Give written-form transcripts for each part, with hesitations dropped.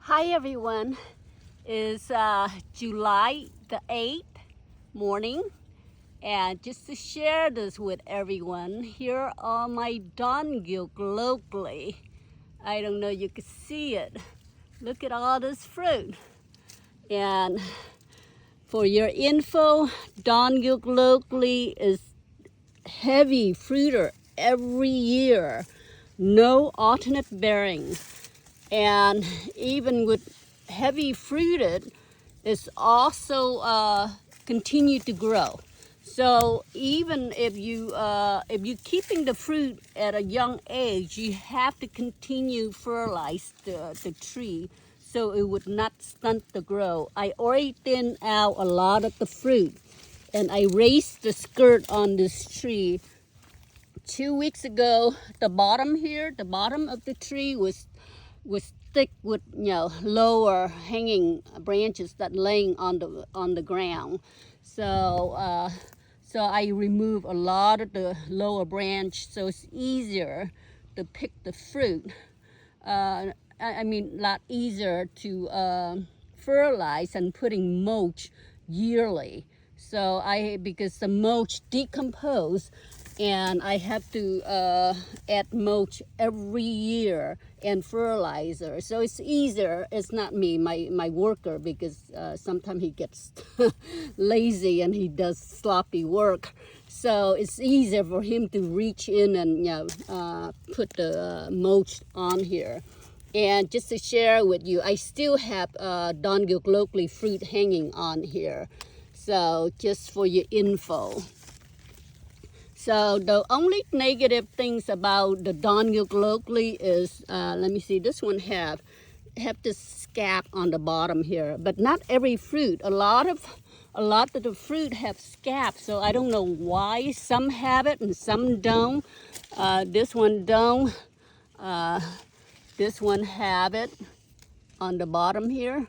Hi everyone, it's July the 8th morning, and just to share this with everyone, here are my GILLOGLY. I don't know if you can see it. Look at all this fruit. And for your info, GILLOGLY is heavy fruiter every year, no alternate bearing. And even with heavy fruited, it's also continue to grow. So even if you're keeping the fruit at a young age, you have to continue fertilize the tree so it would not stunt the growth. I already thinned out a lot of the fruit, and I raised the skirt on this tree 2 weeks ago. The bottom here, the bottom of the tree was thick with lower hanging branches that laying on the ground. So so I remove a lot of the lower branch, so it's easier to pick the fruit. I mean, a lot easier to fertilize and putting mulch yearly. So because the mulch decompose, and I have to add mulch every year and fertilizer. So it's easier. It's not me, my worker, because sometimes he gets lazy and he does sloppy work. So it's easier for him to reach in and put the mulch on here. And just to share with you, I still have GILLOGLY fruit hanging on here. So just for your info. So the only negative things about the GILLOGLY is, let me see, this one have this scab on the bottom here, but not every fruit. A lot of the fruit have scabs, so I don't know why. Some have it and some don't. This one don't. This one have it on the bottom here.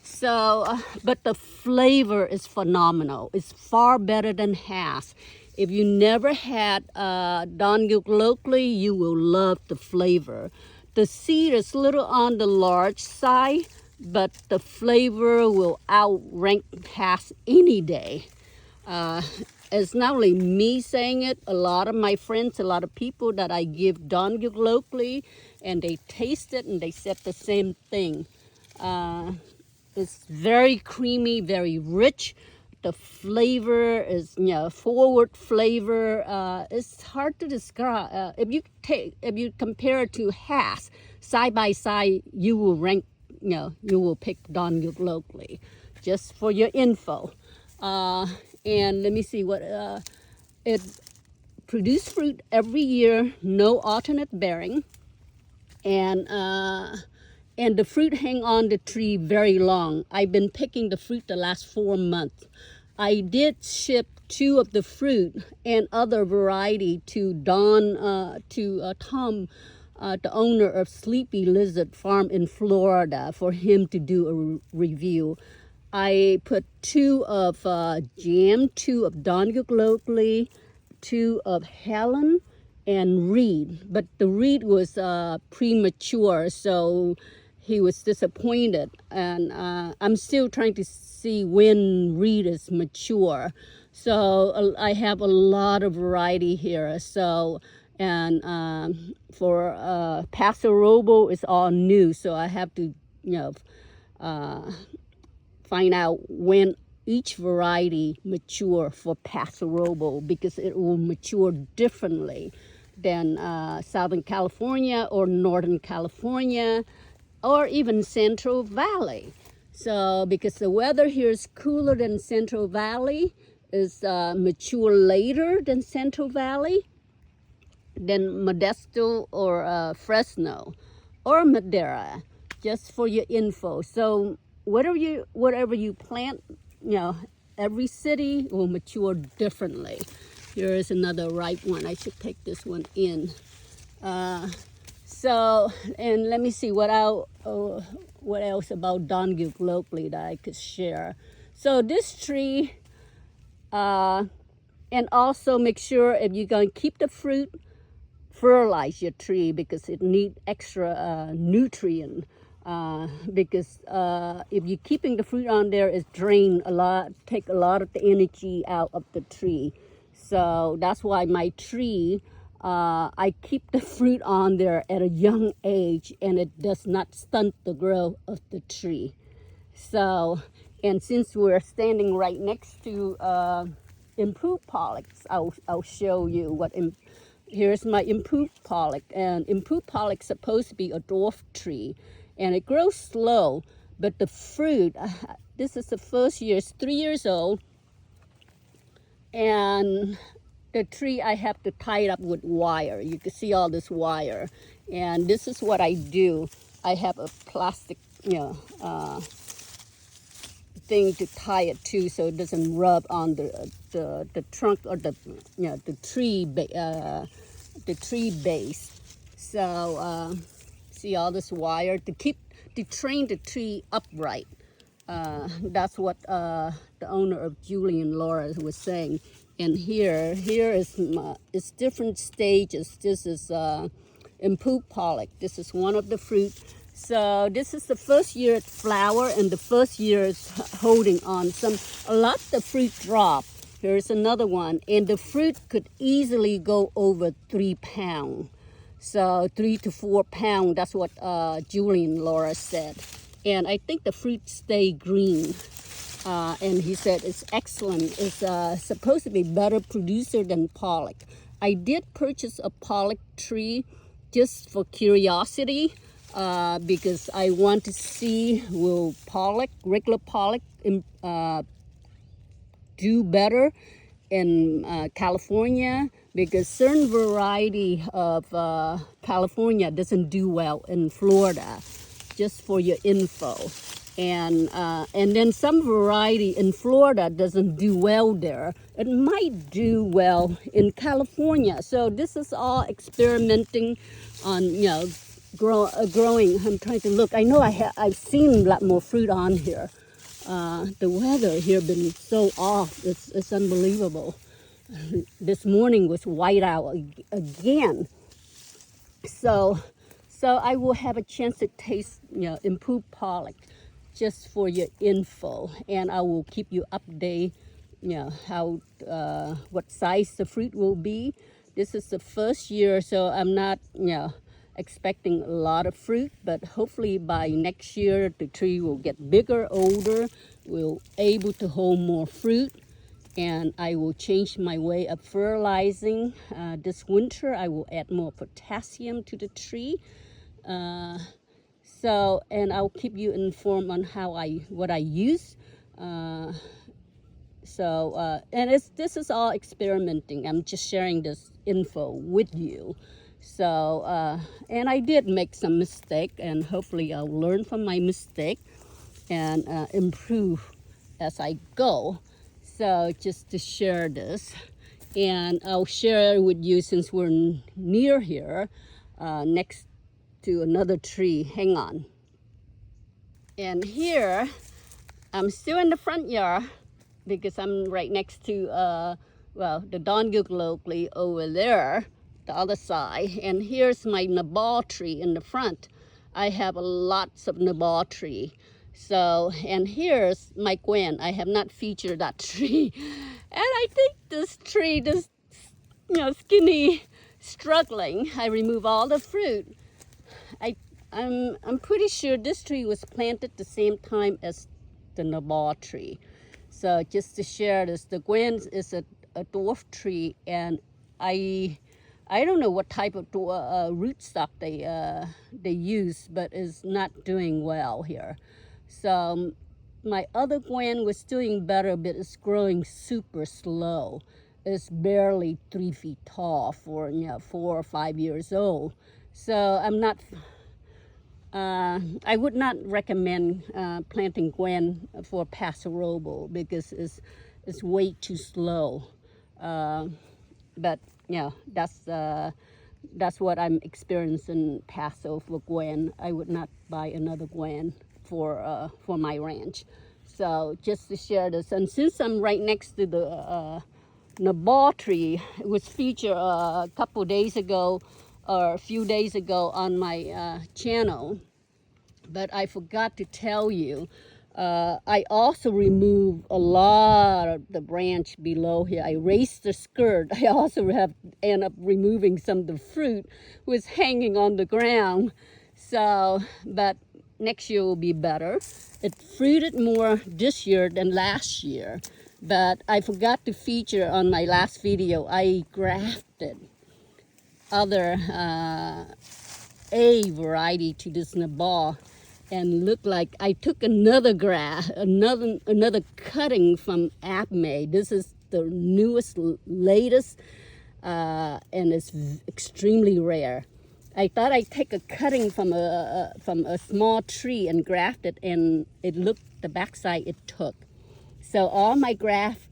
So, but the flavor is phenomenal. It's far better than Hass. If you never had GILLOGLY, you will love the flavor. The seed is a little on the large side, but the flavor will outrank Hass any day. It's not only me saying it, a lot of my friends, a lot of people that I give GILLOGLY, and they taste it and they said the same thing. It's very creamy, very rich. The flavor is, forward flavor. It's hard to describe. If you compare it to Hass, side by side, you will rank, you will pick GILLOGLY, just for your info. And let me see what, it produces fruit every year, no alternate bearing. And the fruit hang on the tree very long. I've been picking the fruit the last 4 months. I did ship 2 of the fruit and other variety to Tom, the owner of Sleepy Lizard Farm in Florida, for him to do a review. I put 2 of jam, 2 of GILLOGLY, 2 of Helen, and Reed. But the Reed was premature, so he was disappointed, and I'm still trying to see when Reed is mature. So I have a lot of variety here. So, and for PASO ROBLE, it's all new, so I have to find out when each variety mature for PASO ROBLE, because it will mature differently than Southern California or Northern California, or even Central Valley. So because the weather here is cooler than Central Valley, is mature later than Central Valley, than Modesto or Fresno or Madera, just for your info. So whatever you plant, every city will mature differently. Here is another ripe one. I should take this one in. So, and let me see what else about GILLOGLY that I could share. So this tree, and also make sure if you're going to keep the fruit, fertilize your tree, because it needs extra nutrient because if you're keeping the fruit on there, it's drain a lot, take a lot of the energy out of the tree. So that's why my tree, I keep the fruit on there at a young age, and it does not stunt the growth of the tree. So, and since we're standing right next to improved Pollocks, I'll show you what. Here's my improved Pollock, and improved Pollock's supposed to be a dwarf tree, and it grows slow, but the fruit, this is the first year, it's 3 years old, and the tree I have to tie it up with wire. You can see all this wire, and this is what I do. I have a plastic, thing to tie it to so it doesn't rub on the trunk or the tree base. So see all this wire to train the tree upright. That's what the owner of Julie and Laura was saying. And here is it's different stages. This is improved Pollock. This is one of the fruit. So this is the first year it's flower, and the first year it's holding on. A lot of the fruit drop. Here's another one, and the fruit could easily go over 3 pounds. So 3 to 4 pounds. That's what Julie and Laura said. And I think the fruit stay green. And he said it's excellent. It's supposed to be better producer than Pollock. I did purchase a Pollock tree just for curiosity. Because I want to see will regular Pollock, do better in California, because certain variety of California doesn't do well in Florida. Just for your info, and then some variety in Florida doesn't do well there. It might do well in California. So this is all experimenting on growing. I'm trying to look. I know I've seen a lot more fruit on here. The weather here been so off. It's unbelievable. This morning was white out again. So I will have a chance to taste improved Pollock just for your info, and I will keep you updated. How what size the fruit will be. This is the first year, so I'm not expecting a lot of fruit, but hopefully by next year the tree will get bigger, older, will able to hold more fruit, and I will change my way of fertilizing. This winter I will add more potassium to the tree. And I'll keep you informed on what I use. And this is all experimenting. I'm just sharing this info with you. So, and I did make some mistake, and hopefully I'll learn from my mistake and improve as I go. So just to share this, and I'll share it with you since we're near here, next to another tree. Hang on. And here, I'm still in the front yard because I'm right next to, the GILLOGLY over there, the other side. And here's my Nabal tree in the front. I have lots of Nabal tree. So, and here's my Gwen. I have not featured that tree. And I think this tree, skinny, struggling. I remove all the fruit. I'm pretty sure this tree was planted the same time as the Nabal tree. So just to share this, the Gwen is a dwarf tree, and I don't know what type of rootstock they use, but is not doing well here. So my other Gwen was doing better, but it's growing super slow. It's barely 3 feet tall for 4 or 5 years old. So I'm not. I would not recommend planting Gwen for PASO ROBLE because it's way too slow. But that's what I'm experiencing PASO for Gwen. I would not buy another Gwen for my ranch. So just to share this, and since I'm right next to the Nabal tree, it was featured a couple days ago or a few days ago on my channel, But I forgot to tell you, I also removed a lot of the branch below here. I raised the skirt. I also have end up removing some of the fruit was hanging on the ground. So, but next year will be better. It fruited more this year than last year. But I forgot to feature on my last video, I grafted other A variety to this Nabal, and look like I took another another cutting from Acme. This is the newest, latest, and it's extremely rare. I thought I'd take a cutting from a small tree and graft it, and it looked, the backside it took. So all my graft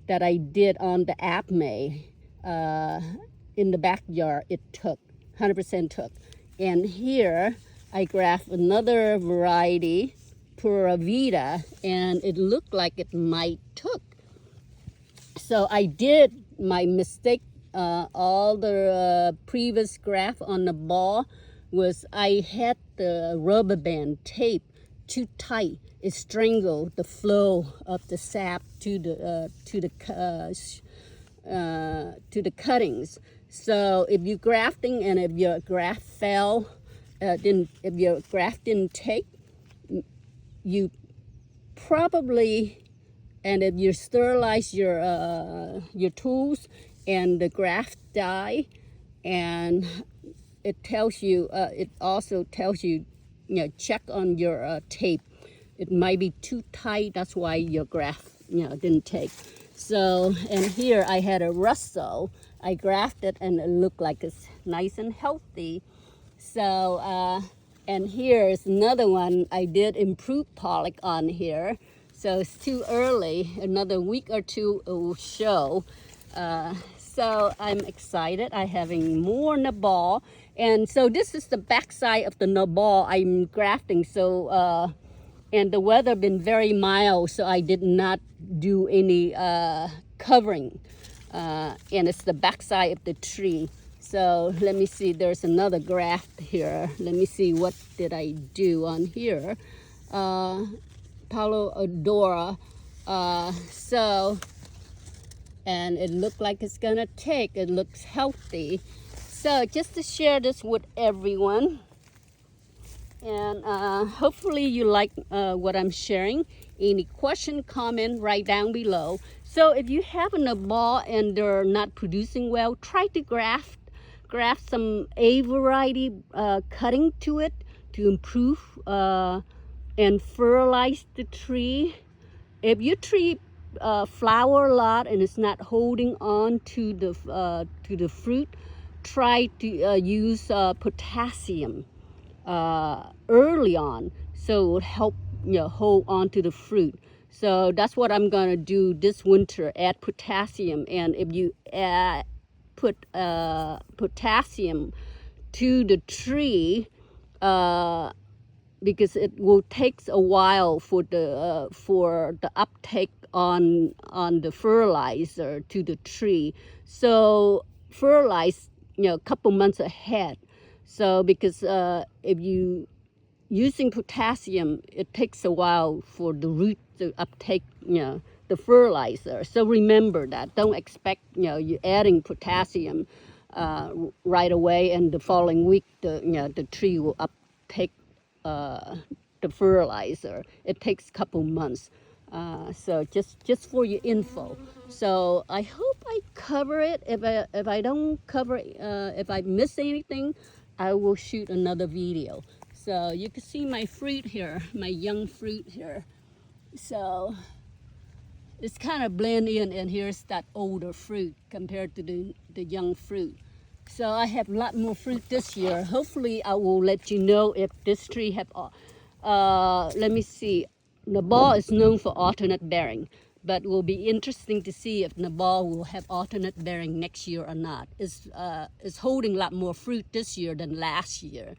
that I did on the Acme in the backyard, it took, 100% took. And here I graft another variety, Pura Vida, and it looked like it might took. So I did my mistake. All the previous graft on the ball was I had the rubber band tape too tight. It strangled the flow of the sap to the cuttings. So if you're grafting and if your graft fell, if your graft didn't take, you probably, and if you sterilize your tools and the graft die, and it tells you, it also tells you, check on your tape. It might be too tight. That's why your graft, didn't take. So, and here I had a Russell. I grafted and it looked like it's nice and healthy. So, and here is another one. I did improve Pollock on here. So it's too early. Another week or two it will show. So I'm excited. I'm having more Nabal. And so this is the backside of the Nabal I'm grafting. So, and the weather been very mild, so I did not do any covering. And it's the backside of the tree. So let me see, there's another graft here. Let me see, what did I do on here? Palo Adora. So, and it looked like it's gonna take, it looks healthy. So just to share this with everyone. And hopefully you like what I'm sharing. Any question, comment right down below. So if you have a Nabal and they're not producing well, try to graft some A variety cutting to it to improve and fertilize the tree. If your tree flower a lot and it's not holding on to the fruit, try to use potassium early on, so it will help hold on to the fruit. So that's what I'm gonna do this winter, add potassium. And if you put potassium to the tree, because it will take a while for the uptake on the fertilizer to the tree. So fertilize a couple months ahead. So because if you using potassium, it takes a while for the root to uptake the fertilizer. So remember that. Don't expect you're adding potassium right away and the following week the tree will uptake the fertilizer. It takes a couple months. So just for your info. So I hope I cover it. If I don't cover it, if I miss anything, I will shoot another video. So you can see my fruit here, my young fruit here. So it's kind of blend in, and here's that older fruit compared to the young fruit. So I have a lot more fruit this year. Hopefully I will let you know if this tree have, let me see, Nabal is known for alternate bearing, but it will be interesting to see if Nabal will have alternate bearing next year or not. It's holding a lot more fruit this year than last year.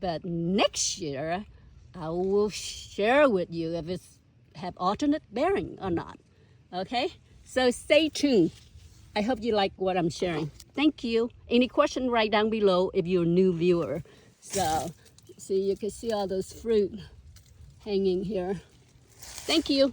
But next year, I will share with you if it's have alternate bearing or not. Okay? So stay tuned. I hope you like what I'm sharing. Thank you. Any question, write down below if you're a new viewer. So see, you can see all those fruit hanging here. Thank you.